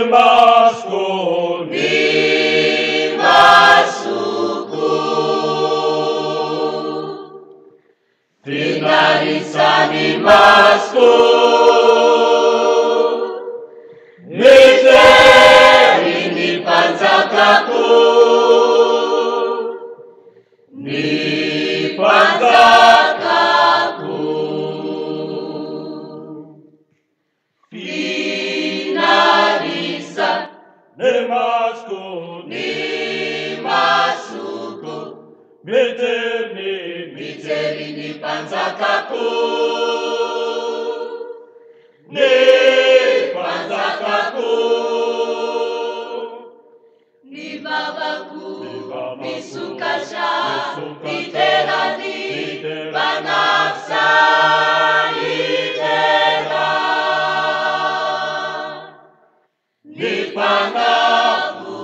Masco, ni masuku, finalizza ni Masco, miteri ni panzakaku, ni panzakaku, finalizza ne Masco, ni masuku, miteri ni panzakaku, ni panzakaku, ni babaku, misukasha, literali, banafsa, litera, ni panabusa.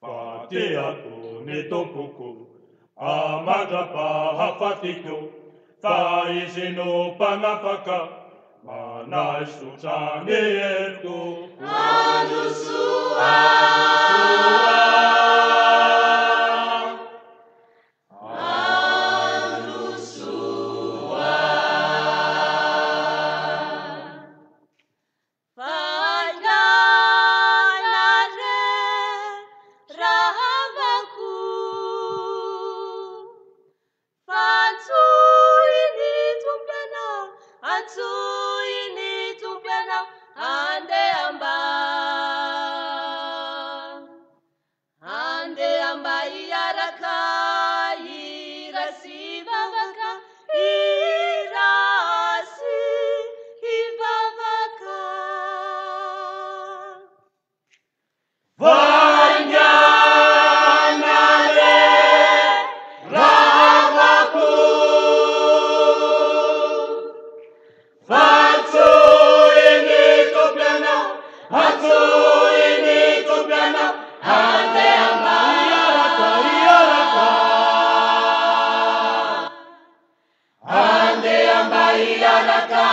Fatiaku ni tokuku, amagapa hafatiku, faisinu panafaka, manaisu chanierku, Anusua, Anusua, Fainanare Ravaku, Fatsuini Tumpena, Atsuini Tumpena, Ande Amba. Ande amba iaraka, irasi vavaka, irasi ivavaka. Vainanare Ravaku, Fatsuini Tumpena, Atsuini Tumpena, Ande amba Ande amba iaraka,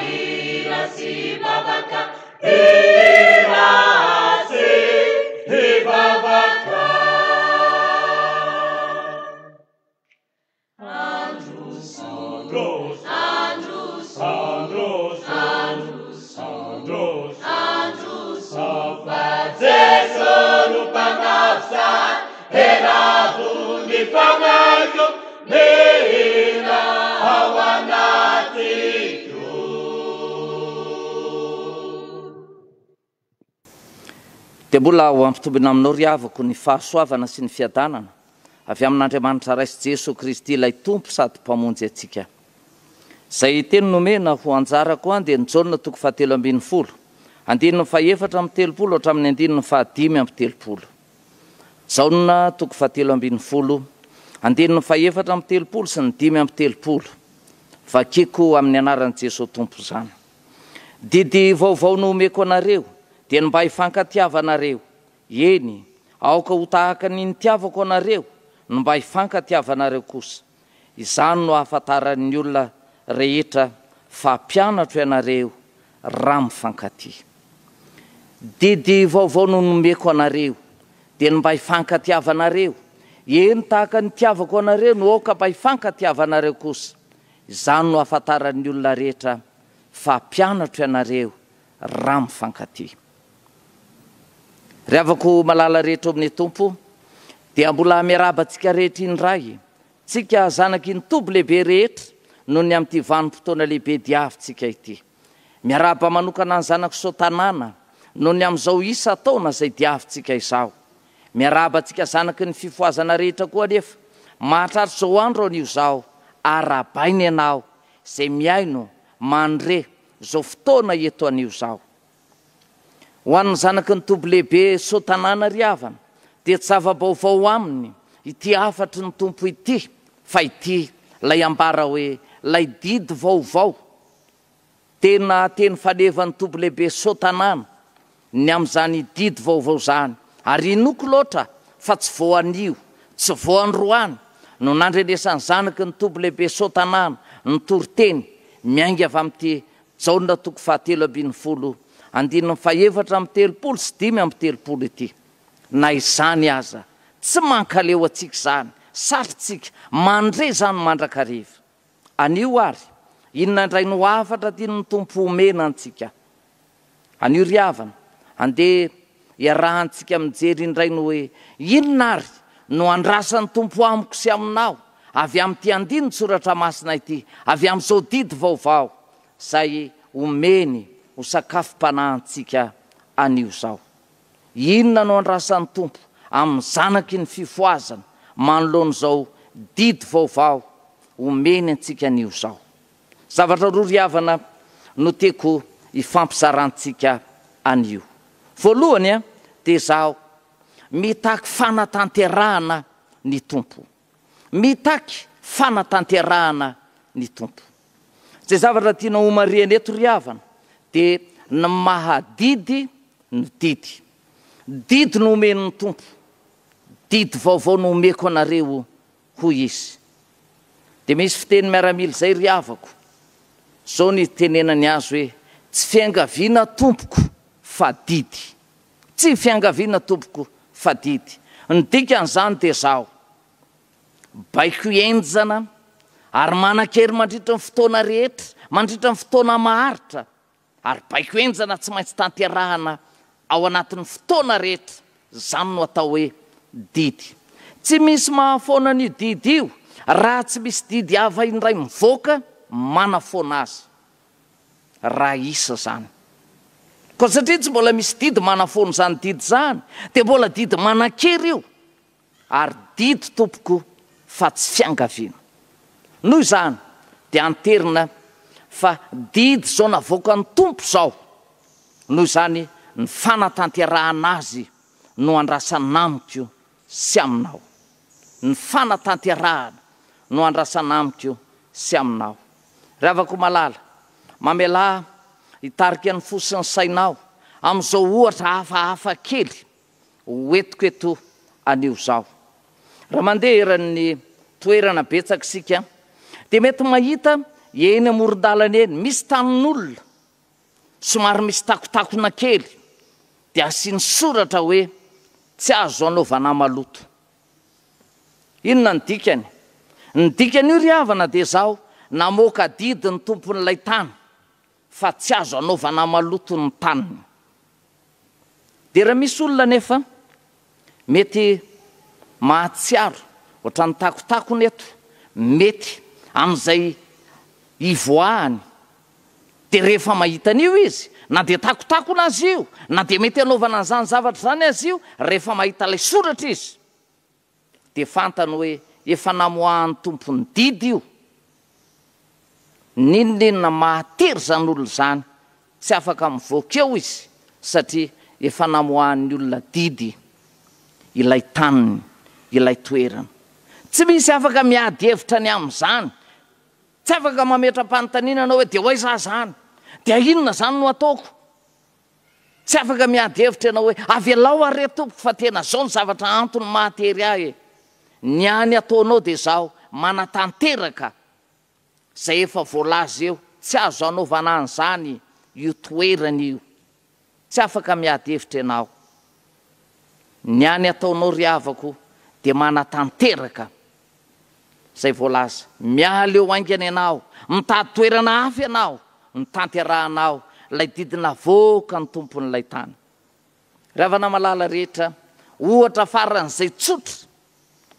irasi vavaka, irasi ivavaka. Andrus, Andros, Andrus, Andros, Andrus, Andros, Andrus, Fazeso Rupanafsa, Herahundi Fanayo, Nehira Hawanatiku. Dia mbola ho ampitombina aminao ry havako ny fahasoavana sy ny fiadanana avy amin'Andriamanitra Raisy Jesosy Kristy ilay tompo sady mpamonjy antsika. Izay teny nomena ho anjarako dia ny Jaona 7:20, 14:4 hatramin'ny 5:5. Jaona 7:20, 14:4 sy ny 5:5. Vakiko amin'ny anaran'i Jesosy tompo izany. Didy vaovao no omeko anareo dia ny mba hifankatiavanareo. Eny, aoka ho tahaka ny nitiavako anareo no mba hifankatiavanareo kosa. Izany no ahafantaran'ny olona rehetra fa mpianatro ianareo raha mifankatia. Didy vaovao no nomeko anareo dia ny mba hifankatiavanareo. Eny, tahaka ny tiavako anareo no aoka mba hifankatiavanareo kosa. Izany no ahafantaran'ny olona rehetra fa mpianatro ianareo raha mifankatia. Ry havako malala rehetra amin'ny tompo dia mbola miarabantsika rehetra indray. Tsika zanaky ny toby lehibe rehetra noho ny amin'ity vanim-potoana lehibe diavintsika ity. Miaraba manokana ny zanako sotanana noho ny amin'izao isa taona izay diavintsika izao. Miaraba antsika zanaky ny fifoazana rehetra koa nefa mahatratra zao andro an'io zao arabainy ianao izay miaino mandre zao fotoana eto an'io zao. Ho an'ny zanaky ny tombo lehibe sotanana ry havana dia tsy zava-baovao aminy ity afatry ny tompo ity fa ity lay ambara hoe lay didy vaovao tena teny fanevan'ny tombo lehibe sotanana ny amin'izany didy vaovao zany. Ary inoko loatra fa tsy voanio tsy voandroany no nandrenesany zanaky ny tombo lehibe sotanana ny toriteny miainga avy amin'ity jaona toko 7:20 andininy 4:30 sy 5:30 ity. Na izany aza tsy mankaleo atsika zany sarytsika mandre zany mandrakariva. Anio ary inona indray no afatra tiany tompo omena antsika. Anio ry havana andeha iarahantsika mijery indray no hoe inona ary no andrasan'ny tompo amiko sy aminao avy amin'ity andiny ny soratra masina ity avy amin'izao didy vaovao izay omeny ho sakafom-panahintsika anio zao. Inona no andrasan'ny tompo amin'ny zanaky ny fifoazana manoloan'izao didy vaovao omeny antsika anio zao. Zavatra roa ry havana no tiako ifampizarantsika anio. Voalohany dia zao mitaky fanatanterahana ny tompo. Mitaky fanatanterahana ny tompo. Zay zavatra tiana homariana eto ry havana dia ny mahadidy ny didy. Didy no omeny ny tompo. Didy vaovao no omeko anareo hoy izy. Dia misy fiteny miaramila zay ry havako. Zao ny tenenany azy hoe tsy fiangaviana tompoko fa didy. Tsy fiangaviana tompoko fa didy. Ny dikan'izany dia zao baiko enjana ary manan-kery mandritra ny fotoana rehetra, mandritra ny fotoana maharitra, ary baiko enjana tsy maintsy tanterahana ao anatin'ny fotoana rehetra. Zany no atao hoe didy. Tsy misy mahafoana ny didy io raha tsy misy didy hafa indray mivoaka manafoana azy. Raha isa zany. Ko satria tsy mbola misy didy manafoana zany didy zany, dia mbola didy manan-kery io. Ary didy tompoko fa tsy fiangaviana. Noho izany dia anterina fa didy zao navoaka ny tompo zao. Noho izany ny fanatanterahana azy no andrasanamiko sy aminao. Ny fanatanterahana no andrasanamiko sy aminao. Ravako malala mamela hitarika ny fosiny sainao amin'izao ohatra hafahafa kely hoetiko eto anio zao. Raha mandeha eran'ny toerana betsaka isika dia mety mahita eny amoron-dalana eny misy tanin'olona somary misy takotakona kely dia asiany soratra hoe tsy azo anaovana maloto. Inona ny dikany? Ny dikany io ry havana dia zao namoaka didy ny tompon'ilay tany fa tsy azo anaovana maloto ny taniny. Dia raha misy olona nefa mety mahatsiaro ohatra ny takotakony eto mety amin'izay ivoahany, dia rehefa mahita an'io izy na dia takotakona azy io na dia mety anaovana an'izany zavatra zany azy io, rehefa mahita ilay soratra izy dia fantany hoe efa namoahan'ny tompony didy io. Ninonina mahatery zany olona zany tsy afaka mivoaka eo izy satria efa namoahan'ny olona didy ilay taniny, ilay toerana. Tsy misy afaka miady hevitra ny amin'izany. Tsy afaka mametra-panontaniana anao hoe dia hoaiza zany, dia inona zany no ataoko. Tsy afaka miady hevitra ianao hoe avelao ary tompoko fa tena zao ny zavatra antony mahatery ahy. Ny any ataonao dia zao manatanteraka zay efa voalaza eo, tsy azo anaovana an'izany io toerana io. Tsy afaka miady hevitra ianao. Ny any ataonao ry havako dia manatanteraka zay voalaza. Miala eo aingana ianao, mitady toerana hafa ianao, mitanterahanao lay didina voaka ny tompon'ilay tany. Ravana malala rehetra ohatra faran'izay tsotra,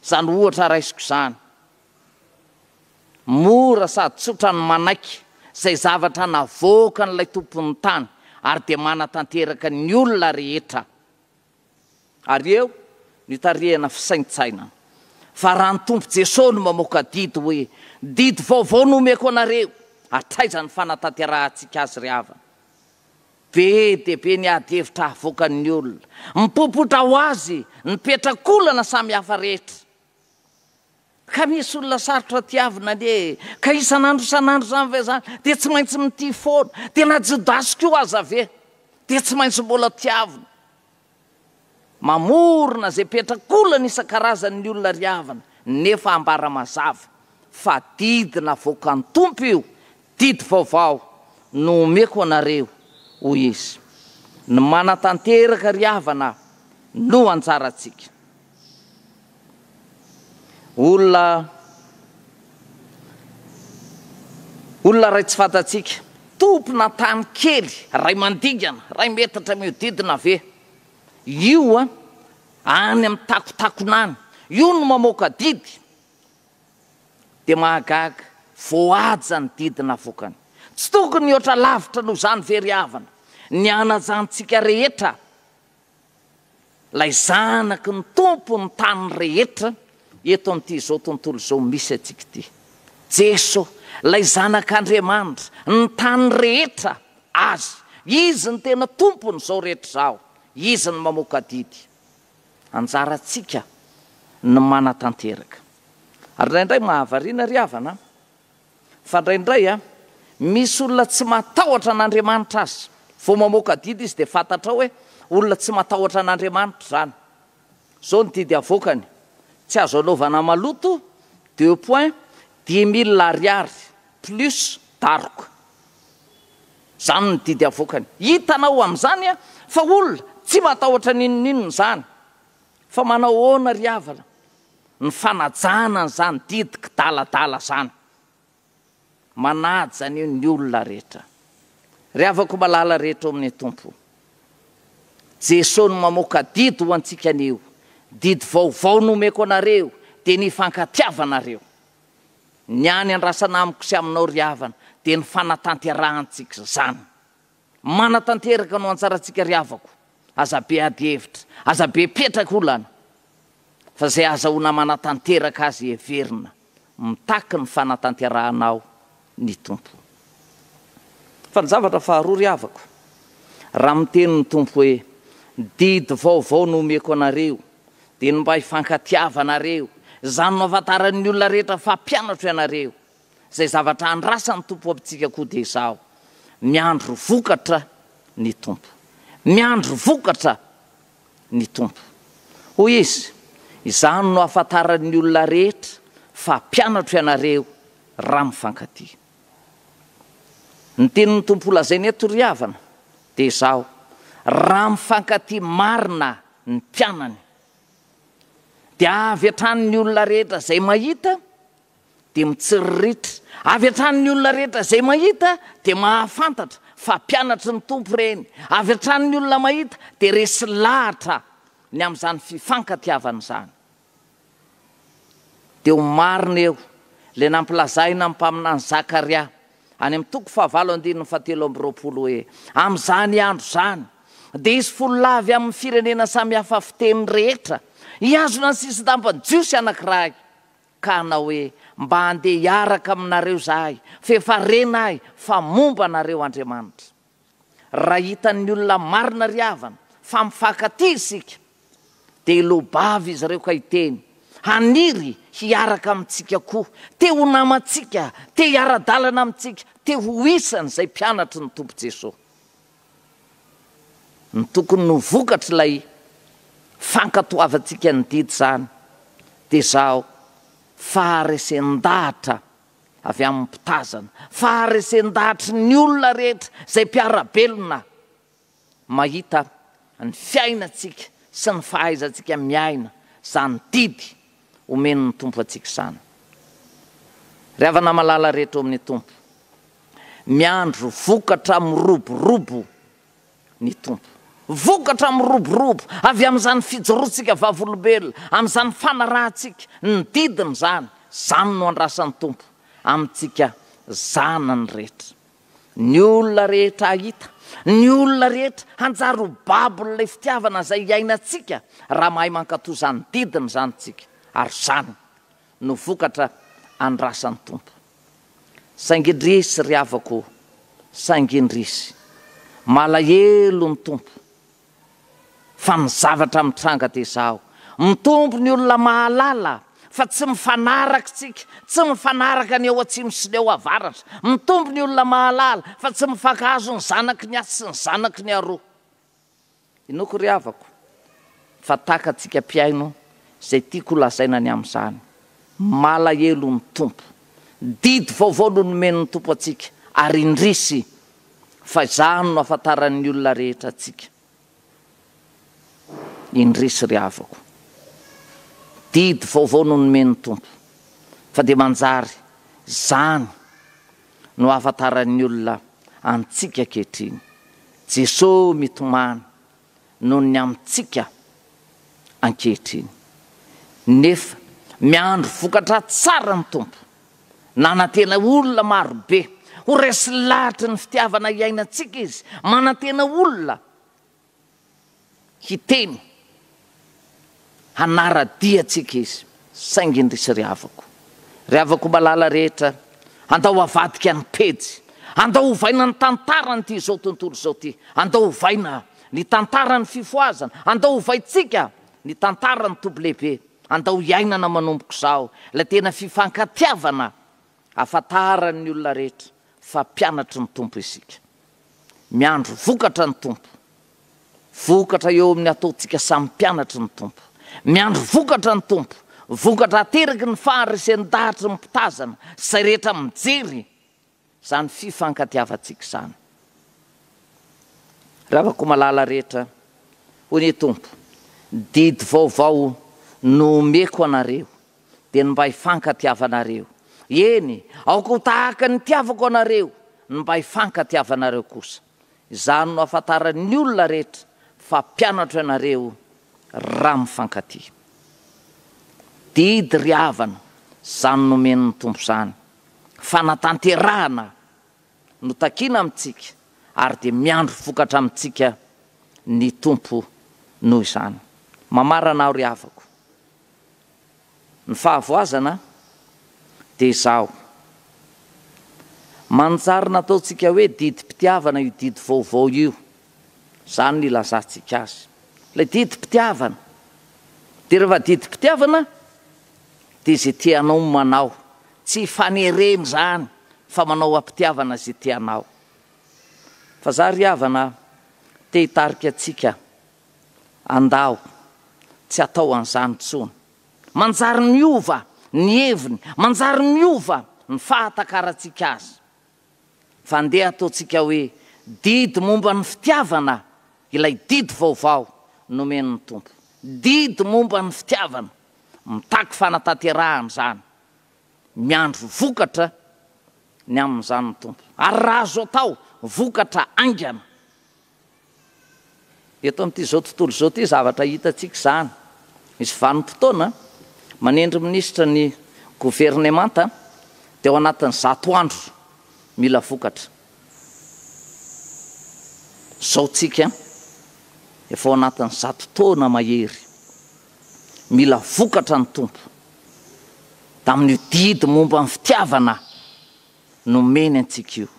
zany ohatra raisiko zany. mora sady tsotra ny manaiky zay zavatra navoaka n'ilay tompony tany ary dia manatanteraka ny olona rehetra. Ary eo nitarihana fisaintsaina fa raha ny tompo Jesosy no mamoaka didy hoe didy vaovao no omeko anareo, atraiza ny fanatanterantsika azy ry havana. Be dia be ny ady hevitra avoakan'ny olona, mipopotra ho azy ny petrakolana samy hafa rehetra. Ka misy olona sarotra tiavina ne ka isan'andro zany ve zany dia tsy maintsy mity foana, dia na Jodasy koa aza ve dia tsy maintsy mbola tiavina. Mamorona zay petrakolana isan-karazan'ny olona ry havana, nefa ambara mazava fa didina avoakan'ny tompo io, didy vaovao no omeko anareo hoy izy. Ny manatanteraka ry havana no anjarantsika. Olona ray tsy fantatsika, tompona tany kely ray mandigana, ray metatra miodidina ve, io any amin'ny takotakonany, io no mamoaka didy, dia mahagaga voaja ny didina avokany. Tsy tokony oatra lavitra noho zany ve ry havana, ny anajantsika rehetra, lay zanaky ny tompo ny tany rehetra eto amin'ity zao tontolo zao misy atsika ity. Jesosy, lay zanak'Andriamanitra, ny tany rehetra azy, izy ny tena tompony zao rehetra zao, izy ny mamoaka didy. Anjarantsika ny manatanteraka. Ary indraindray mahavariana ry havana, fa indraindray misy olona tsy matahotra an'Andriamanitra azy, vao mamoaka didy izy dia fantatra hoe olona tsy matahotra an'Andriamanitra zany. Zao ny didy avoakany, tsy azo anaovana maloto 2.10 000 ariary plus daroka. Zany ny didy avoakany. Hitanao amin'izany fa olona tsy matahotra ninonino zany, fa manao ahoana ry havana ny fanajana n'izany didy kidaladala zany, manaja ny olona rehetra. Ry havako malala rehetra amin'ny tompo, Jesosy no mamoaka didy ho antsika anio, didy vaovao no omeko anareo dia ny fankatiavanareo. Ny any andrasana amiko sy aminao ry havana dia ny fanatanterahantsika zany. Manatanteraka no anjarantsika ry havako, aza be ady hevitra, aza be petraka olana, fa zay azahoana manatanteraka azy heverina, mitaky ny fanatanterahanao ny tompo. Fa ny zavatra faharoa ry havako, raha miteny ny tompo hoe didy vaovao no omeko anareo dia ny mba hifankatiavanareo, zany no afantaran'ny olona rehetra fa mpianatra ianareo, zay zavatra andrasan'ny tompo amintsika koa dia izao, miandro vokatra ny tompo, miandro vokatra ny tompo. Hoy izy, izany no afantaran'ny olona rehetra fa mpianatra ianareo raha mifankatia. Ny tenin'ny tompo lazainy eto ry havana dia izao, raha mifankatia marina ny mpianany dia avy hatrany olona rehetra zay mahita dia mitsiriritra, avy hatrany olona rehetra zay mahita dia mahafantatra fa mpianatra ny tompo reny, avy hatrany olona mahita dia resy lahatra ny amin'izany fifankatiavana izany. Dia ho marina eo le nampilazaina mpaminany Zakaria any amin'ny toko 7:7 hoe amin'izany andro zany dia izy folo lavy amin'ny firenena samy hafa fiteny rehetra hiazona ny sisin-dampany jiosy anankiray, ka hanao hoe mba handeha hiaraka aminareo zahay, fefarena ahy fa momba anareo Andriamanitra. Raha hitan'ny olona marina ry havana fa mifankatia isika dia ilobavy izy ireo ka hiteny haniry hiaraka amintsika koa, te ho namantsika, te hiara-dalana amintsika, te ho isany zay mpianatra ny tompo Jesosy. Ny tokony no vokatra ilay fankatoavantsika ny didy zany dia izao, faharesen-dahatra avy amin'ny mpitazana, faharesen-dahatra ny olona rehetra zay mpiara-belona mahita ny fiainantsika sy ny fahaizantsika miaina zany didy omen'ny tompo antsika zany. Ry havana malala rehetra amin'ny tompo, miandro vokatra miroborobo ny tompo, vokatra miroborobo avy amin'izany fijoroantsika vavolombelona, amin'izany fanarahantsika ny didiny zany, zany no andrasan'ny tompo. amintsika zanany rehetra. Ny olona rehetra ahita, ny olona rehetra hanjaro babol'ilay fitiavana izay iainantsika raha mahay mankatoa zany didiny zany tsika, ary zany no vokatra andrasan'ny tompo. Saingindrisy ry havako, saingindrisy, malahelo ny tompo, fa ny zavatra mitranga dia izao. Mitombo ny olona mahalala, fa tsy mifanaraka tsika, tsy mifanaraka ny eo atsimo sy ny eo avaratra. Mitombo ny olona mahalala, fa tsy mifankahazo ny zanaky ny asy sy ny zanaky ny aroa. Inoko ry havako, fa takatsika mpiaino izay tiako lazaina ny amin'izany. Malahelo ny tompo, didy vaovao no nomen'ny tompo atsika, ary indrisy fa izany no afantaran'ny olona rehetra atsika. Indrisy ry havako, didy vaovao no nomen'ny tompo, fa dia manjary zany no afantaran'ny olona antsika ankehitriny. Jesosy mitomany noho ny amintsika ankehitriny. Nefa miandro vokatra tsara ny tompo, nanantena olona marobe ho resy lahatra ny fitiavana iainantsika izy, manantena olona hiteny hanaradiantsika izy. Saingindrisy ry havako, ry havako malala rehetra, andao avadika ny pejy, andao hovaina ny tantarany zao tontolo zao ty, andao hovaina ny tantarany fifoazana, andao hovaitsika ny tantarany tobo lehibe, andao iainana manomboka zao la tena fifankatiavana afantaran'ny olona rehetra fa mpianatry ny tompo isika. Miandro vokatra ny tompo, vokatra eo amin'ny ataontsika samy mpianatry ny tompo. Miandro vokatra ny tompo, vokatra ateraky ny faharesen'ny dahatra ny mpitazana, zay rehetra mijery zany fifankatiavantsika zany. Ravako malala rehetra, hoy ny tompo, didy vaovao no omeko anareo, dia mba hifankatiavanareo. Eny, aoko tahaka ny tiavako anareo, mba hifankatiavanareo kosa. Izany no afantaran'ny olona rehetra fa mpianatra anareo raha mifankatia. Didy ry havana, zany nomen'ny tompo zany. Fanatanterahana no takina amintsika, ary dia miandro vokatra amintsika ny tompo noho izany. Mamarana ry havako, ny fahavoazana dia izao. Manjary nataontsika hoe didim-pitiavana io didy vaovao io, zany ny ilazantsika azy. Ilay didim-pitiavana, dia rehefa didim-pitiavana dia izay tianao manao, tsy fanereny zany fa manao ampitiavana izay tianao. Fa za ry havana te hitarika atsika andao tsy atao an'izany tsony. Manjary miova ny heviny, manjary miova ny fahatakaratsika azy, fa andeha ataontsika hoe didy momba ny fitiavana, ilay didy vaovao nomen'ny tompo. Didy momba ny fitiavana, mitaky fanatanterahana zany, miandro vokatra ny amin'izany ny tompo. Ary raha azo atao vokatra aingana. Eto amin'ity zao tontolo zao ty zavatra hitatsika zany. Misy vanim-potoana manendry minisitra ny governemanta, dia ao anatin'ny 100 andro mila vokatra. Zao tsika efa ao anatin'ny 100 taona mahery mila vokatra ny tompo tamin'io didy momba ny fitiavana nomeny antsika io.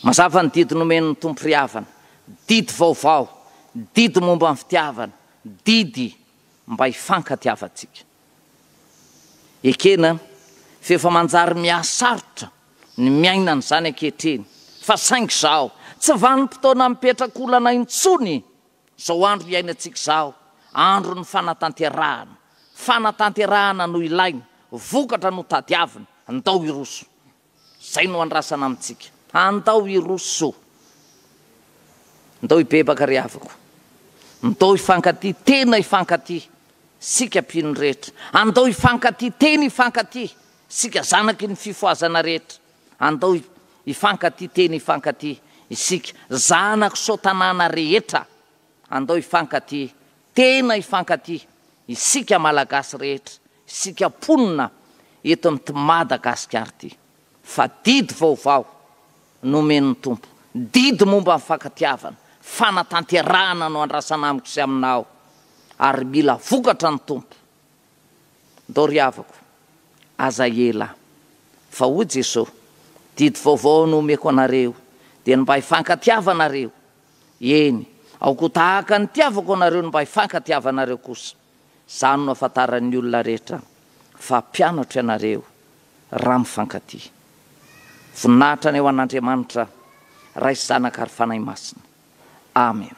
Mazava ny didy nomeny ny tompo ry havana, didy vaovao, didy momba ny fitiavana, didy mba hifankatiavantsika. Ekena fefa manjary miasarotra ny miainana zany ankehitriny, fa saingy zao tsy vanim-potoana mipetrakolana intsony. Zao andro iainantsika zao, andro ny fanatanterahana. Fanatanterahana no ilaina, vokatra no tadiavina, andao iroso. Zay no andrasana amintsika, andao iroso. Andao hibebaka ry havako, andao hifankatia, tena hifankatia sika mpino rehetra. Andao hifankatia, tena hifankatia sika zanaky ny fifoazana rehetra. Andao hifankatia, tena hifankatia isika zanaky sotanana rehetra. Andao hifankatia, tena hifankatia isika malagasy rehetra, isika ponina eto amin'ty Madagasikara ty. fa didy vaovao nomen'ny tompo, didy momba ny fankatiavana, fanatanterahana no andrasana amiko sy aminao, ary mila vokatra ny tompo. Ndao havako aza ela fa ho Jesosy, didy vaovao no omeko anareo dia ny mba hifankatiavanareo. Eny, aoko tahaka ny tiavako anareo no mba hifankatiavanareo kosa. Zany no ahafantaran'ny olona rehetra fa mpianatra ianareo raha mifankatia. Voninahitra ny eo an'Andriamanitra, Ray sy Zanaka ary Fanahy Masina. Amen.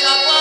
Apa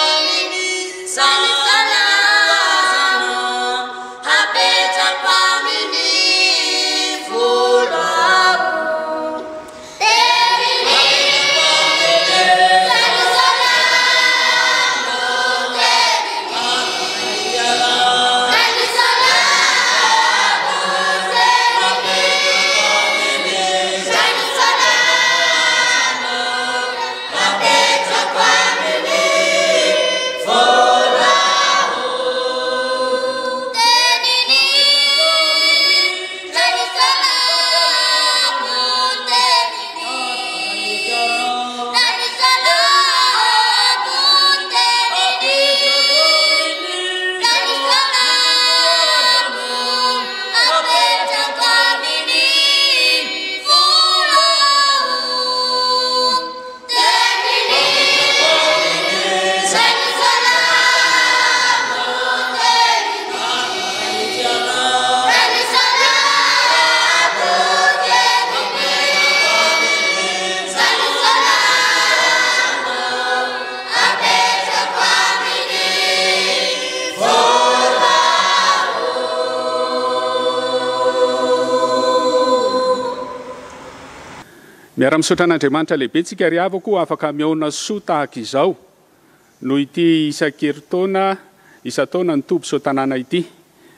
Miara-misaotra an'Andriamanitra lehibe tsika ry havako afaka miaona soa tahaka izao noho ity isa-taona ny tombo tanàna ity.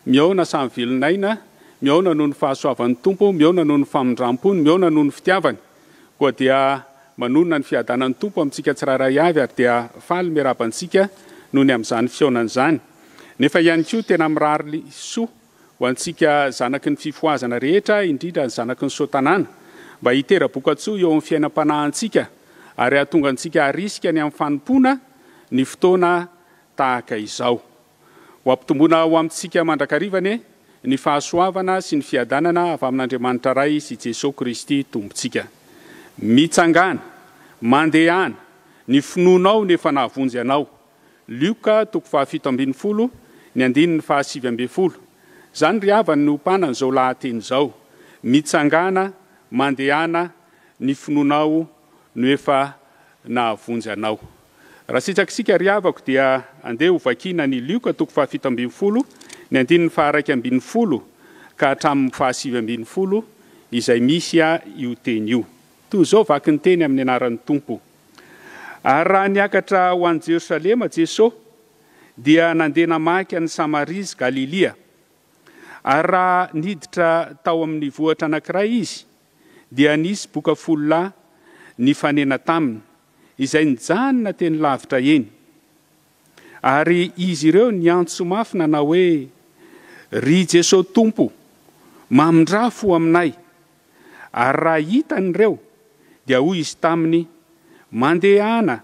Miaona samy velon'aina, miaona noho ny fahasoavan'ny tompo, miaona noho ny famindram-pony, miaona noho ny fitiavany. Koa dia manonona ny fiadanan'ny tompo amintsika tsirairay avy ary dia faly miarabantsika noho ny amin'izany fiaonana izany. Nefa ihany koa tena mirary soa ho antsika zanaky ny fifoazana rehetra, indrindra ny zanaky ny soatanàna, mba hitera-bokatsoa eo amin'ny fiainam-panahintsika ary ahatonga antsika harisika ny amin'ny fanompona ny fotoana tahaka izao. Ho ampitomboana ho amintsika mandrakarivany ny fahasoavana sy ny fiadanana avy amin'Andriamanitra ray sy Jesosy Kristy tompontsika. Mitsangana, mandehana, ny finoanao nefa nahavonjy anao. Lioka 7:12, ny 9:7. Zany ry havany no panany zao lahateny zao. Mitsangana, mandehana, ny finoanao no efa nahavonjy anao. Raha sitsakisika ry havako dia andeha ho vakina ny Lioka 7:12, ny 9:2 ka hatramin'ny 7:20 izay misy io teny io. Toy izao vaky ny teny amin'ny anaran'ny Tompo. Ary raha niakatra ho an'i Jerosalema Jesosy dia nandeha namaky any Samaria sy Galilia. Ary raha niditra tao amin'ny vohatra anankiray izy dia nisy boka folo lahy nifanena taminy izay nijanona teny lavitra eny. Ary izy ireo niantso mafy nanao hoe, ry Jesosy Tompo, mamindrafo aminay. Ary raha hitan'ireo dia hoy izy taminy, mandehana,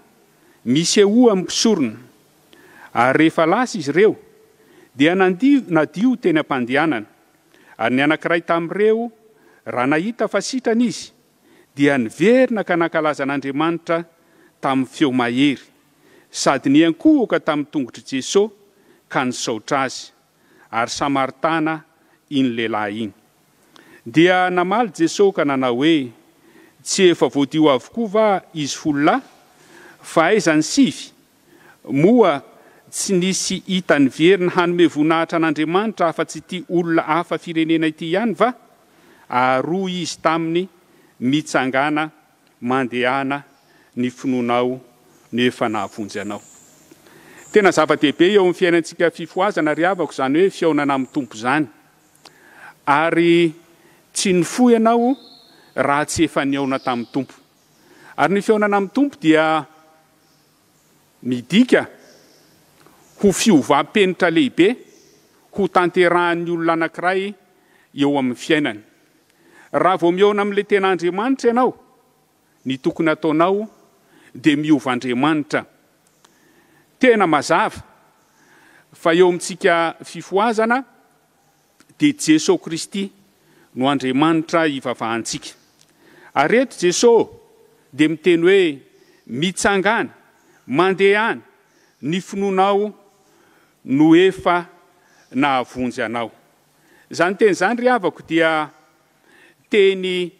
misy eo ampisorona. Ary rehefa lasa izy ireo dia nadio teny am-pandehanana. Ary ny anankiray tamin'ireo raha nahita fa sitrana izy dia niverina ka nankalaza an'Andriamanitra tamin'ny feo mahery, sady niankohoka tamin'ny tongotry Jesosy ka nisaotra azy. Ary samaritana iny lehilahy iny. Dia namaly Jesosy ka nanao hoe, tsy efa voadio avokoa va izy folo lahy, fa aiza ny sivy? Moa tsy nisy hita niverina hanome voninahitra an'Andriamanitra afa-tsy ity olona hafa firenena ity ihany va? Ary izy taminy, mitsangana, mandehana, ny finoanao no efa nahavonjy anao. Tena zava-dehibe eo amin'ny fiainantsika fifoazana ry havako zany hoe fiaonana amin'ny Tompo zany. Ary tsy nifoy ianao raha tsy efa niaona tamin'ny Tompo. Ary ny fiaonana amin'ny Tompo dia midika ho fiovam-penitra lehibe, ho tanterahan'ny olona anankiray eo amin'ny fiainany. Raha vao miaona amin'ilay ten'Andriamanitra ianao, ny tokony ataonao dia miova Andriamanitra. Tena mazava fa eo amintsika fifoazana dia Jesosy Kristy no Andriamanitra ivavahantsika. Ary eto Jesosy dia miteny hoe, mitsangana, mandehana, ny finoanao no efa nahavonjy anao. Zany teny zany ry havako dia teny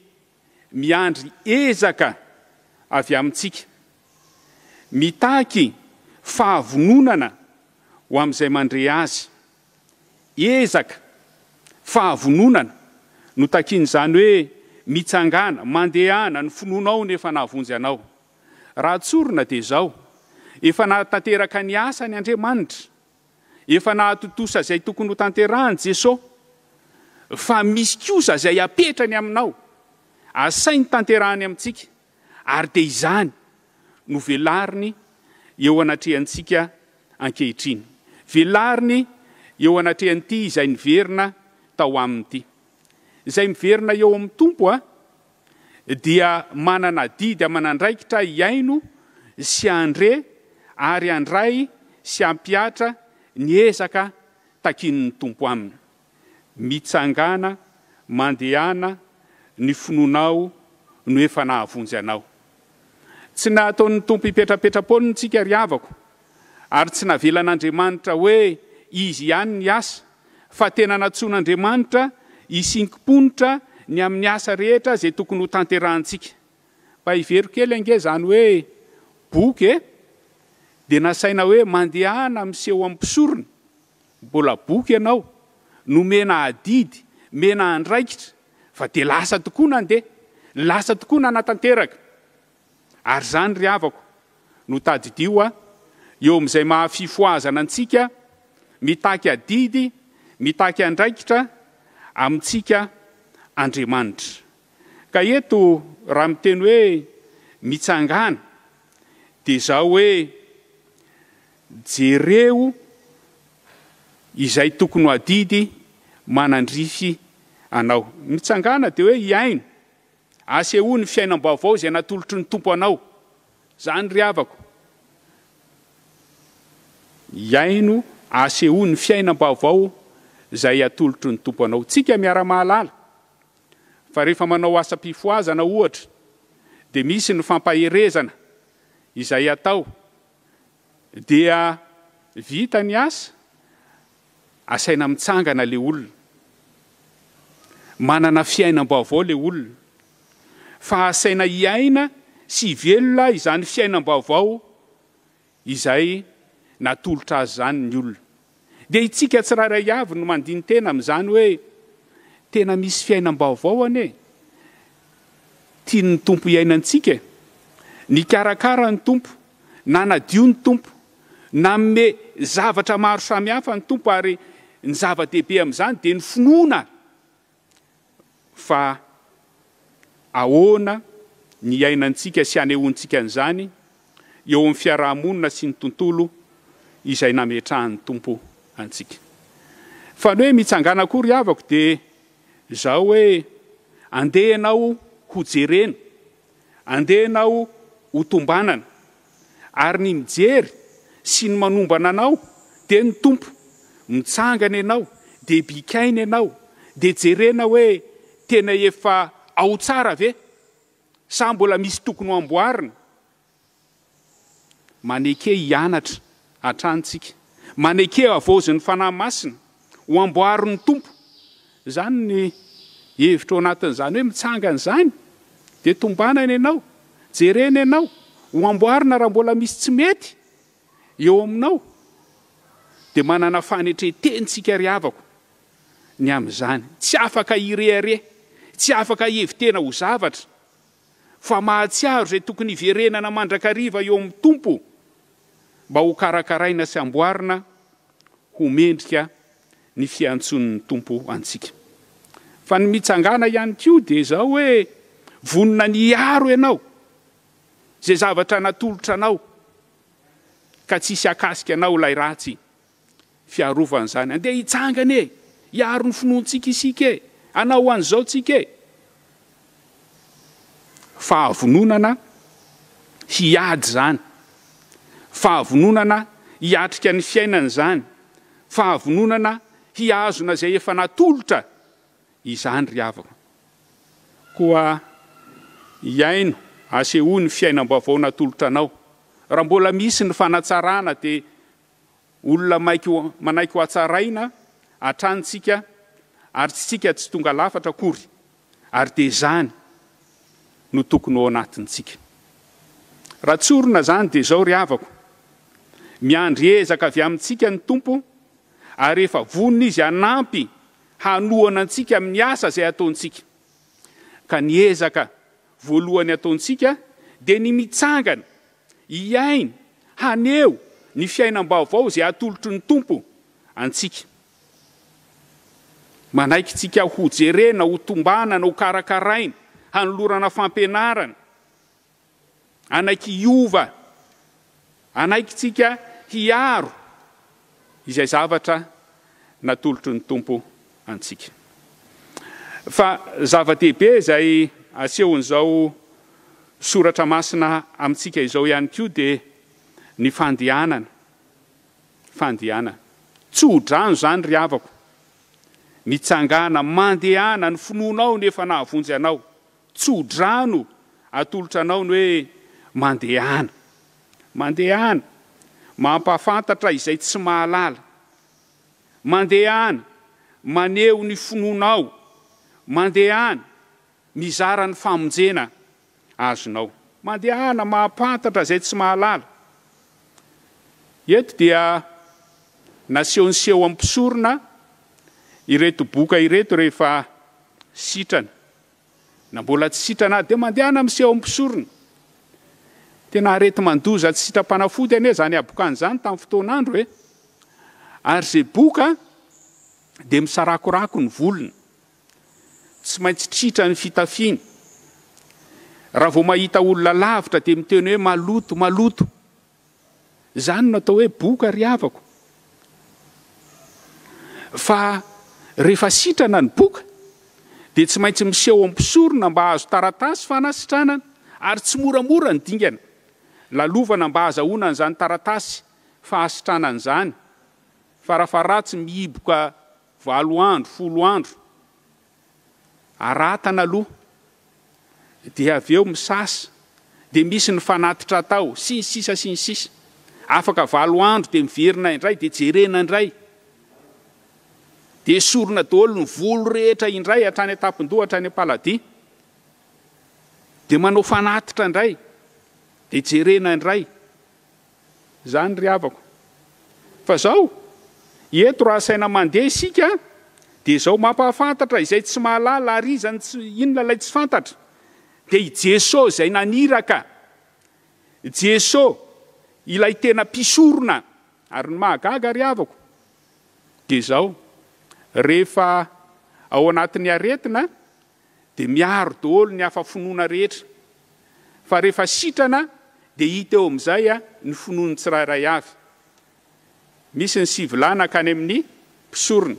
miandry ezaka avy amintsika, mitaky fahavononana ho amin'izay mandre azy. Ezaka, fahavononana no takin'izany hoe mitsangana, mandehana, ny finoanao nefa nahavonjy anao. Raha tsorina dia zao, efa nahatanteraka ny asa ny Andriamanitra, efa nahatotosa izay tokony ho tanterahany Jesosy, fa misy kosa izay apetrany aminao, asainy tanterahany amintsika, ary dia izany no velariny eo anatrehantsika ankehitriny. Velariny eo anatrehan'ity izay niverina tao amin'ity. Izay miverina eo amin'ny Tompo dia manana didy aman'andraikitra hiaino sy andre ary andray sy ampiatra ny ezaka takin'ny Tompo aminy. Mitsangana, mandehana, ny finoanao no efa nahavonjy anao. Tsy nataon'ny Tompo hipetrapetra-poniny tsika ry havako, ary tsy navelan'Andriamanitra hoe izy ihany ny asa, fa tena natsoan'Andriamanitra hisinkim-ponitra ny amin'ny asa rehetra zay tokony ho tanterahantsika. Mba hivero kely ange zany hoe boky dia nasaina hoe mandehana miseho ampisorona. Mbola boky ianao, no mena adidy, mena andraikitra, fa dia lasa tokoa nandeha. lasa tokoa nanatanteraka. Ary zany ry havako no tadidio eo amin'izay mahafifoazana antsika mitaky adidy, mitaky andraikitra amintsika Andriamanitra. Ka eto raha miteny hoe mitsangana dia zao hoe jereo izay tokony ho adidy manandrify anao. Mitsangana dia hoe iaino, asehoa ny fiainam-baovao izay natolotry ny tompo anao. Zany ry havako, iaino asehoa ny fiainam-baovao izay atolotry ny tompo anao. Tsika miara-mahalala fa rehefa manao asa-pifoazana ohatra dia misy ny fampaherezana izay atao dia vita ny asa, asaina mitsangana le olona, manana fiainam-baovao le olona, fa asaina iaina sy velona izany fiainam-baovao izay natolotra azy zany ny olona. Dia itsika tsiraray avy no mandiny tena amin'izany hoe tena misy fiainam-baovao ane, tiany tompo iainantsika, nikarakara ny tompo, nanadio ny tompo, nanome zavatra maro samihafa ny tompo, ary ny zava-dehibe amin'izany dia ny finoana fa ahoana ny iainantsika sy anehoantsika an'izany eo amin'ny fiarahamonina sy ny tontolo izay nametrahan'ny tompo antsika. Fa ny hoe mitsangana koa ry havako dia zao hoe andehanao ho jerena, andehanao ho tombanana, ary ny mijery sy ny manombana anao dia ny tompo. Mitsangana ianao, dia bikaina ianao, dia jerena hoe tena efa ao tsara ve, sa mbola misy tokony ho amboarina. Maneke hianatra atrantsika, maneke avaozin'ny fanahy masina ho amboarin'ny tompo. Zany ny hevitra ao anatin'izany hoe mitsangana zany dia tombanana ianao, jerena ianao, ho amboarina raha mbola misy tsy mety eo aminao. Dia manana fanetretentsika ry havako ny amin'izany. Tsy afaka hirehare, tsy afaka hevitena ho zavatra, fa mahatsiaro izay tokony hiverenana mandrakariva eo amin'ny tompo mba ho karakaraina sy amboarina ho mendrika ny fiantson'ny tompo antsika. Fa ny mitsangana ihany koa dia zao hoe vonona ny aro ianao zay zavatra natolotra anao ka tsisy akasika anao ilay ratsy fiarovan'izany. Andeha hitsangana e, hiaro ny finoantsika isika e, anao an'izao tsika e. Fahavononana hiady zany, fahavononana hiatrika ny fiainana zany, fahavononana hiazona zay efa natolotra izany ry havako. Koa iaino asehoa ny fiainam-baovao natolotra anao. Raha mbola misy ny fanatsarana dia olona manaiky ho atsaraina atrantsika, ary tsika tsy tonga lafatra akory, ary dia zany no tokony ao anatintsika. Raha tsorona zany dia zao ry havako, miandry ezaka avy amintsika ny tompo, ary efa vonona izy hanampy hanohana antsika amin'ny asa izay ataontsika. Ka ny ezaka voalohany ataontsika dia ny mitsangana, hiaina, haneho ny fiainam-baovao izay atolotry ny tompo antsika. Manaiky tsika ho jerena, ho tombanana, ho karakaraina, hanolorana fampianarana, anaiky hiova, anaiky tsika hiaro izay zavatra natolotry ny tompo antsika. Fa zava-dehibe izay asehon'izao soratra masina amintsika izao ihany koa dia ny fandehanana. Fandehanana. Tsodrano zany ry havako. Mitsangana, mandehana ny finoanao nefa nahavonjy anao. Tsodrano atolotra anao ny hoe mandehana. Mandehana, mampafantatra izay tsy mahalala. Mandehana, maneho ny finoanao. Mandehana, mizara ny famonjena azonao. Mandehana, mampantatra izay tsy mahalala. Eto dia naseho ny seho ampisorona ireto boka ireto rehefa sitrana na mbola tsy sitrana dia mandehana miseho ampisorona. Tena arety mandoza tsy sitrapanafody ane zany abokan'izany tamin'ny fotoan'andro e. Ary zay boka dia misarakorako ny volony, tsy maintsy tritra ny fitafiany. Raha vao mahita olona lavitra dia miteny hoe maloto maloto. Zany natao hoe boka ry havako. Fa rehefa sitrana ny boka dia tsy maintsy miseho ampisorona mba azo taratasy fanasitranana, ary tsy moramora ny dingana. Lalovana mba azahoana an'izany taratasy fahasitranana izany. Farafaratsy mihiboka 7 andro 10 andro. Aratana aloha dia avy eo misasa, dia misy ny fanatitra tao sy ny sisa. Afaka 7 andro dia miverina indray dia jerena indray. Dia sorona daholo ny volo rehetra indray hatrany an-tampon-doha hatrany am-paladia. Dia manao fanatitra indray dia jerena indray. Zany ry havako. Fa zao eto raha saina mandeha isika dia zao mampahafantatra izay tsy mahalala ary izany tsy inona ilay tsy fantatra. Dia i Jesosy izay naniraka, Jesosy ilay tena mpisorona ary ny mahagaga ry havako. Dia zao rehefa ao anatin'ny aretina dia miaro daholo ny hafa finoana rehetra. Fa rehefa sitrana dia hita eo amin'izay ny finoany tsirairay avy. Misy ny sivilana ka any amin'ny mpisorona.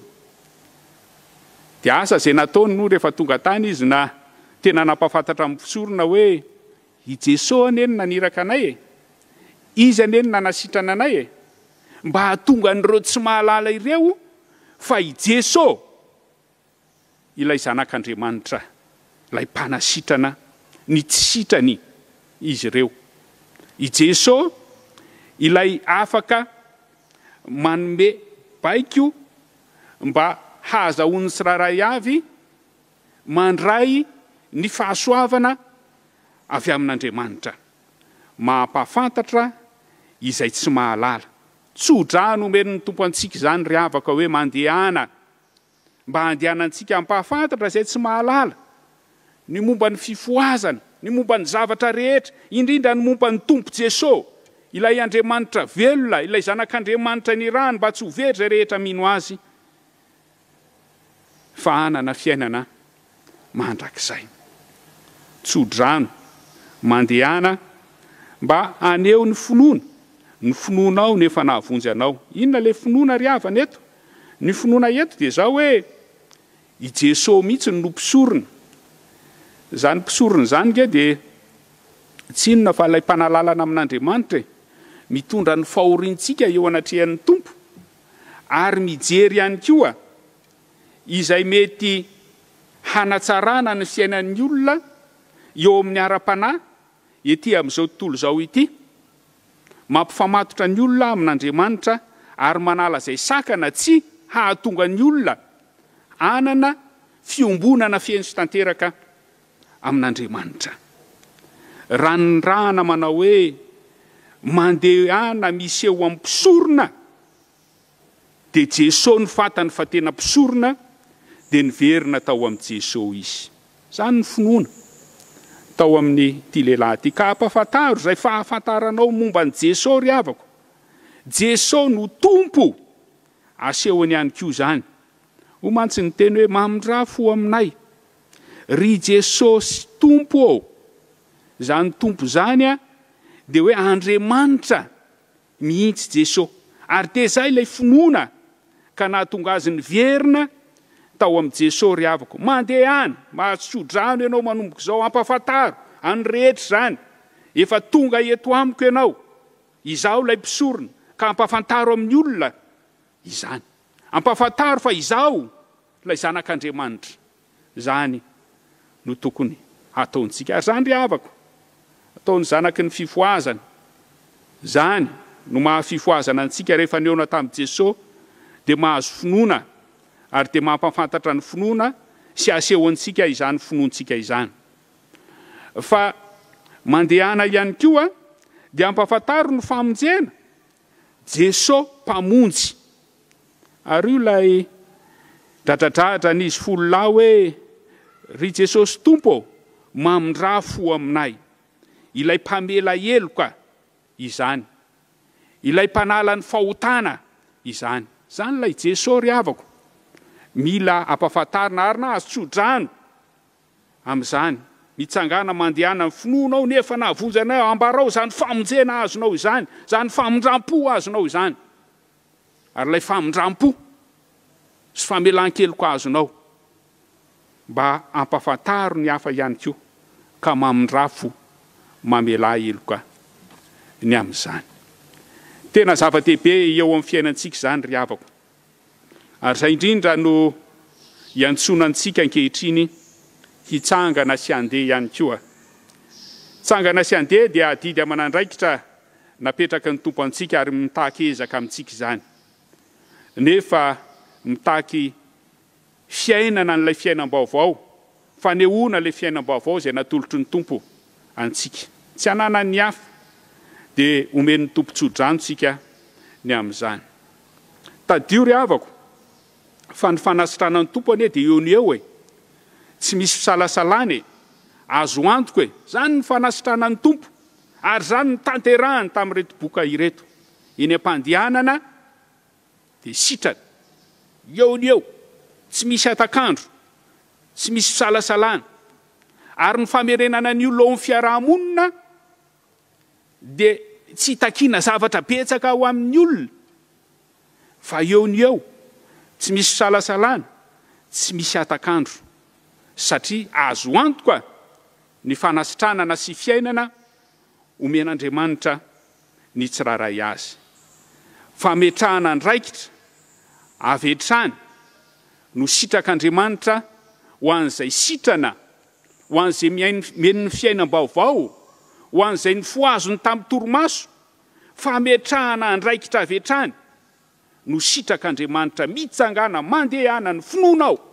Dia asa izay nataony no rehefa tonga tany izy na tena nampafantatra amin'ny mpisorona hoe i Jesosy aneny naniraka anay e. Izy aneny nanasitrana anay e. Mba hahatonga an'ireo tsy mahalala ireo fa i Jesosy ilay zanak'Andriamanitra, ilay mpanasitrana ny tsy sitrany izy ireo. I Jesosy ilay afaka manome baiko mba hahazahoany tsirairay avy mandray ny fahasoavana avy amin'Andriamanitra. Mampahafantatra izay tsy mahalala. Tsodrano omen'ny tompo antsika izany ry havaka hoe mandehana, mba handehanantsika ampahafantatra izay tsy mahalala. Ny momba ny fifoazana, ny momba ny zavatra rehetra, indrindra ny momba ny tompo Jesosy, ilay Andriamanitra velona, ilay zanak'Andriamanitra nirahany mba tsy ho very izay rehetra mino azy. Fa hanana fiainana mandrakizay. Tsodrano, mandehana mba aneo ny finoana. Ny finoanao nefa nahavonjy anao. Inona le finoana ry havana eto? Ny finoana eto dia zao hoe i Jesosy mihitsy no mpisorona. Zany mpisorona zany ke dia tsy inona fa ilay mpanalalana amin'Andriamanitra, mitondra ny fahoriantsika eo anatrehan'ny tompo, ary mijery ihany koa izay mety hanatsarana ny fiainan'ny olona eo amin'ny ara-panahy ety amin'izao tontolo izao ity. Mampifamatotra ny olona amin'Andriamanitra ary manala izay sakana tsy hahatonga ny olona anana fiombonana fiaino sy tanteraka amin'Andriamanitra. Ranondrahana manao hoe mandehana miseho ampisorona, dia Jesosy ny fantany fa tena mpisorona, dia niverina tao amin'ny Jesosy izy. Zany ny finoana tao amin'ny ty lehilahy ty. Ka ampafantaro izay fahafantaranao momba ny Jesosy ry havako. Jesosy no tompo, asehony ihany koa zany. Ho mantsy ny teny hoe mamindra fo aminay. Ry Jesosy tompo ao. Zany tompo zany dia hoe Andriamanitra mihitsy Jesosy. Ary dia zay ilay finoana ka nahatonga azy niverina tao amin'ny Jesosy ry havako. Mandehana, mahatsodrano ianao manomboka izao, ampafantaro any rehetra zany. Efa tonga eto amiko ianao, izaho ilay mpisorona, ka ampafantaro amin'ny olona izany. Ampafantaro fa izaho ilay zanak'Andriamanitra. Zany no tokony ataontsika. Ary zany ry havako, ataony zanaky ny fifoazana. Zany no mahafifoazana antsika rehefa neona tamin'i Jesosy, dia mahazo finoana, ary dia mampafantatra ny finoana sy asehoantsika izany finoantsika izany. Fa mandehana ihany koa dia ampafantaro ny famonjena. Jesosy mpamonjy. Ary io lay dradradratra n'izy folo lahy hoe ry Jesosy tompo, mamindra fo aminay, ilay mpamela eloka izany, ilay mpanala ny fahotana izany. Zany lay Jesosy ry havako. Mila ampafantarina ary na azo tsodrano amin'izany. Mitsangana mandehana ny finoanao nefa nahavonjanao ambarao zany famonjena azonao izany, zany famindram-po azonao izany. Ary lay famindram-po sy famelan-keloka azonao mba ampafantaro ny hafa ihany koa ka mamindra fo mamela eloka ny amin'izany. Tena zava-dehibe eo amin'ny fiainantsika zany ry havako. Ary zay indrindra no iantsonantsika ankehitriny hitsangana sy andeha ihany koa. Tsangana sy andeha dia adidy aman'andraikitra napetraka ny tompo antsika ary mitaky ezaka amintsika izany. Nefa mitaky fiainana n'ilay fiainam-baovao, fanehoana ilay fiainam-baovao izay natolotry ny tompo antsika. Tsy hanana ny hafa dia omen'ny tompo tsodrano tsika ny amin'izany. Tadio ry havako, fa ny fanasitrana ny tompo anie dia eo ny eo e. Tsy misy fisalasalana e. Azo antoka e. Zany ny fanasitrana ny tompo. Ary zany ny tanterahany tamin'ireto boka ireto. Eny am-pandehanana dia sitrana. Eo ny eo. Tsy misy atakandro. Tsy misy fisalasalana. Ary ny famerenana ny olona ao amin'ny fiarahamonina dia tsy hitakiana zavatra betsaka ao amin'ny olona. Fa eo ny eo. Tsy misy fisalasalana. Tsy misy atakandro. Satria azo antoka ny fanasitranana sy fiainana omen'Andriamanitra ny tsiraray azy. Fametrahana andraikitra avetrany no sitrak'Andriamanitra ho an'izay sitrana, ho an'izay men'ny fiainam-baovao, ho an'izay ny foazony tamin'ny torimaso. Fametrahana andraikitra avetrany no sitrak'Andriamanitra mitsangana mandehana ny finoanao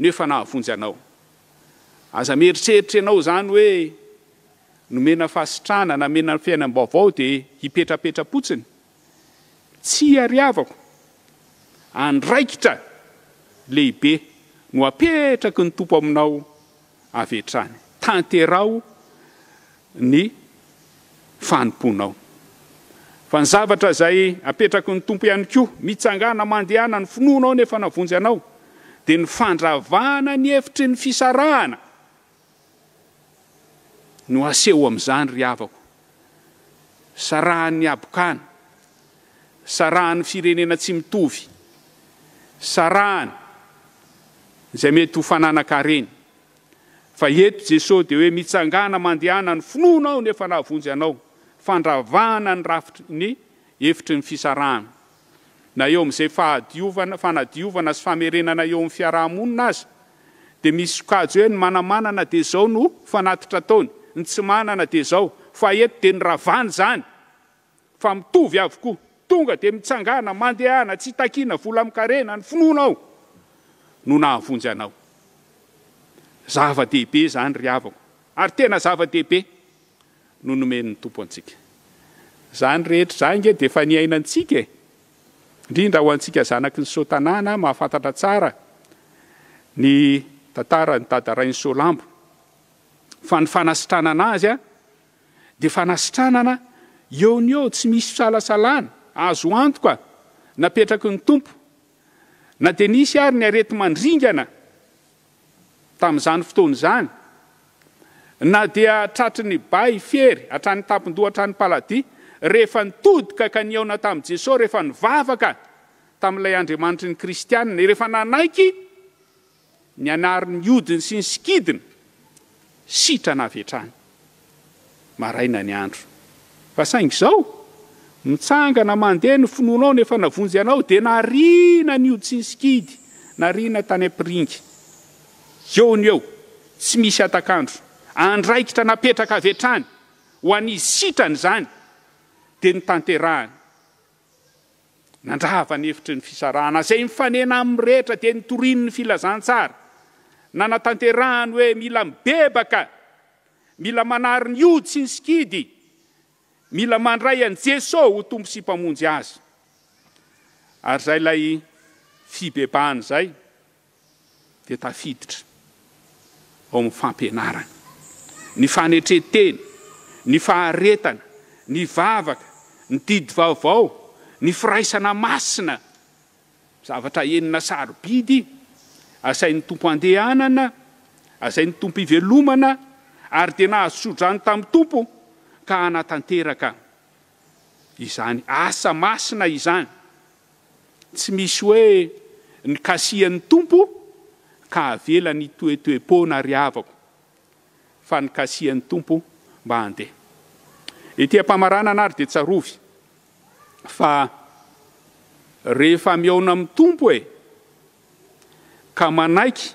nefa nahavonjy anao. Aza mieritreritra ianao zany hoe nomena fasitrana na mena fiainam-baovao dia hipetrapetra potsiny. Tsy ary havako. Andraikitra lehibe no apetraky ny tompo aminao avetrany. Tanterao ny fanomponao. Fa ny zavatra zay apetraky ny tompo ihany koa, mitsangana mandehana ny finoanao nefa nahavonjy anao, dia ny fandravana ny hevitry ny fisarahana no aseho amin'izany ry havako. Sarahan'ny abokana, sarahan'ny firenena tsy mitovy, sarahany izay mety ho fananankareny. Fa eto Jesosy dia hoe mitsangana mandehana ny finoanao nefa nahavonjy anao, fandravana ny hevitry ny fisarahana. Na eo amin'izay fanadiovana sy famerenana eo amin'ny fiarahamonina azy, dia misy sokajy hoe ny manamanana dia zao no fanatitra ataony, ny tsy manana dia zao. Fa eto dia ny ravany zany, fa mitovy avokoa. Tonga dia mitsangana mandehana, tsy takiana vola mikarena ny finoanao no nahavonjy anao. Zava-dehibe zany ry havako. Ary tena zava-dehibe no nomen'ny tompo antsika. Zany rehetra zany dia efa niainantsika e. Indrindra ho antsika zanaky ny Sotanana mahafantatra tsara ny tantara ny Dadarain'i Solambo. Fa ny fanasitranana azy dia fanasitranana eo ny eo, tsy misy fisalasalana. Azo antoka napetraky ny tompo. Na dia nisy ary ny arety mandringana tamin'izany fotoana izany, na dia tratry ny bay fery hatrany tapindoha hatrany paladi, rehefa nitodika ka niaona tamin'i Jesosy, rehefa nivavaka tamin'ilay Andriamanitry ny Kristianina, rehefa nanaiky ny anariny hodiny sy ny sikidiny, sitrana avetrany. Maraina ny andro. Fa saingy izao, mitsangana mandeha ny finoanao nefa navonjy anao, dia nariana ny hody sy ny sikidy, nariana tany ampiringy. Eo ny eo, tsy misy atakandro. Andraikitra napetraka avetrany, ho an'izy sitrany zany, dia ny tanterahany. Nandrava ny hevitry ny fisarahana, zay mifanena amin'ny rehetra dia nitoriny ny filazantsara. Nanatanterahany hoe mila mibebaka, mila manary ny hody sy ny sikidy, mila mandray an' Jesosy ho tompo sy mpamonjy azy. Ary zay lay fibebahany zay dia tafiditra ao amin'ny fampianarana. ny fanetreteny, ny faharetana, ny vavaka, ny didy vaovao, ny firaisana masina, zavatra enina sarobidy, asain'ny tompo andehanana, asain'ny tompo ivelomana, ary tena azo sodrany tamin'ny tompo ka anatanteraka izany asa masina izany. Tsy misy hoe ny kasian'ny tompo ka avela ny toetoepona ry havako, fa ny kasian'ny tompo mba handeha. Ety ampamaranana ary dia tsarovy fa rehefa miaona amin'ny tompo ka manaiky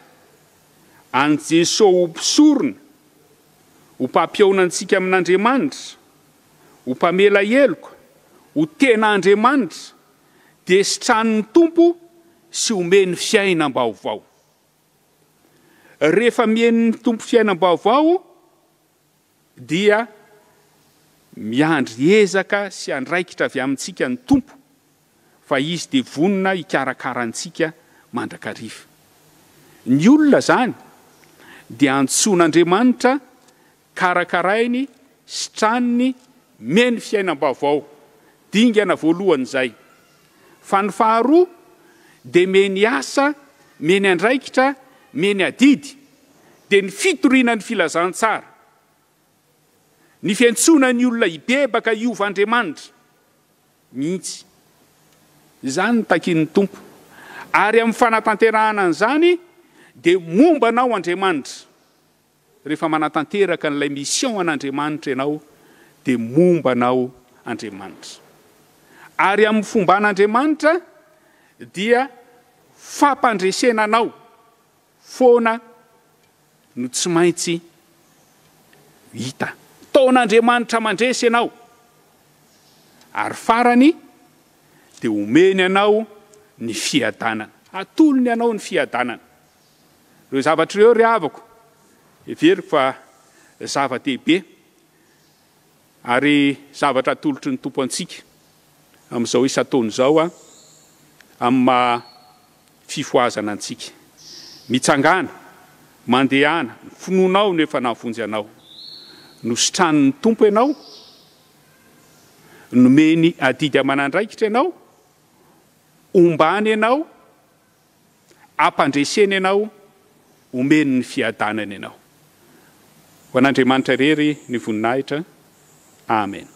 an Jesosy ho mpisorona, ho mpampiaonantsika amin'Andriamanitra, ho mpamela heloka, ho tena Andriamanitra, dia sitran'ny tompo sy omeny fiainam-baovao. Rehefa mien'ny tompo fiainam-baovao dia miandry ezaka sy andraikitra avy amintsika ny tompo, fa izy dia vonona hikarakarantsika mandrakariva. Ny olona zany dia antsoin'Andriamanitra karakarainy, sitraniny, meny fiainam-baovao, dingana voalohan'izay. Fa ny faharoa dia meny asa, meny andraikitra, meny adidy, dia ny fitoriana ny filazantsara, ny fiantsoana ny olona hibebaka iova-Andriamanitra mihitsy. Izany ny takin'ny tompo. Ary amin'ny fanatanterahana an'izany dia mombanao Andriamanitra. Rehefa manatanteraka n'ilay mission an'Andriamanitra ianao dia mombanao Andriamanitra. Ary amin'ny fomban'Andriamanitra dia fampandresenanao foana no tsy maintsy hita. Taon'Andriamanitra mandresy ianao. Ary farany dia omeny anao ny fiadanana. Atolony anao ny fiadanana. Ireo zavatra ireo ry havako, everiko fa zava-dehibe ary zavatra atolotry ny tompo antsika amin'izao isan-taona izao amin'ny fifoazana antsika. Mitsangana, mandehana, finoanao nefa navonjy anao. Nositran'ny tompo ianao, nomeny adidy aman'andraikitra ianao, ombany ianao, ampandreseny ianao, omeny ny fiadanana ianao. Ho an'Andriamanitra rery ny voninahitra. Amen.